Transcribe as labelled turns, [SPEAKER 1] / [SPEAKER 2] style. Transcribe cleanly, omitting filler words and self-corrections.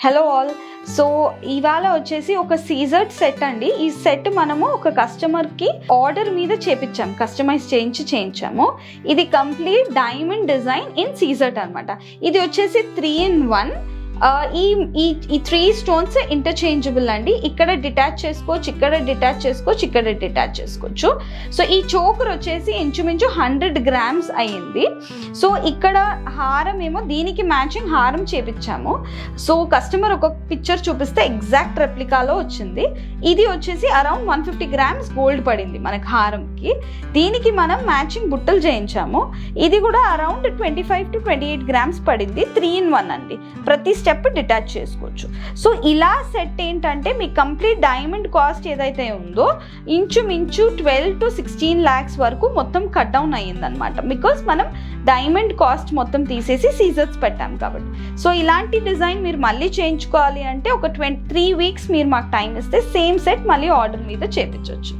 [SPEAKER 1] Hello all. So ఇవాళ వచ్చేసి ఒక సీజర్డ్ సెట్ అండి. ఈ సెట్ మనము ఒక కస్టమర్కి ఆర్డర్ మీద కస్టమైజ్ చేయించాము. ఇది కంప్లీట్ డైమండ్ డిజైన్ ఇన్ సీజర్డ్ అనమాట. ఇది వచ్చేసి 3-in-1. ఈ 3 stones ఇంటర్చేంజబుల్ అండి. ఇక్కడ డిటాచ్ చేసుకోవచ్చు, ఇక్కడ డిటాచ్ చేసుకోవచ్చు, ఇక్కడ డిటాచ్ చేసుకోవచ్చు. సో ఈ చోకర్ వచ్చేసి ఇంచుమించు 100 grams అయ్యింది. సో ఇక్కడ హారం ఏమో దీనికి మ్యాచింగ్ హారం చేపించాము. సో కస్టమర్ ఒక పిక్చర్ చూపిస్తే ఎగ్జాక్ట్ రెప్లికాలో వచ్చింది. ఇది వచ్చేసి అరౌండ్ 150 grams గోల్డ్ పడింది మనకి హారంకి. దీనికి మనం మ్యాచింగ్ బుట్టలు చేయించాము. ఇది కూడా అరౌండ్ 25 to 28 grams పడింది. 3-in-1 అండి. ప్రతి స్టెప్ డిటాచ్ చేసుకోవచ్చు. సో ఇలా సెట్ ఏంటంటే మీ కంప్లీట్ డైమండ్ కాస్ట్ ఏదైతే ఉందో ఇంచుమించు 12 to 16 lakhs వరకు మొత్తం కట్ డౌన్ అయ్యిందనమాట. బికాస్ మనం డైమండ్ కాస్ట్ మొత్తం తీసేసి సీజర్స్ పెట్టాం కాబట్టి. సో ఇలాంటి డిజైన్ మీరు మళ్ళీ చేయించుకోవాలి అంటే ఒక 3 weeks మీరు మాకు టైం ఇస్తే సేమ్ సెట్ మళ్ళీ ఆర్డర్ మీద చేయించవచ్చు.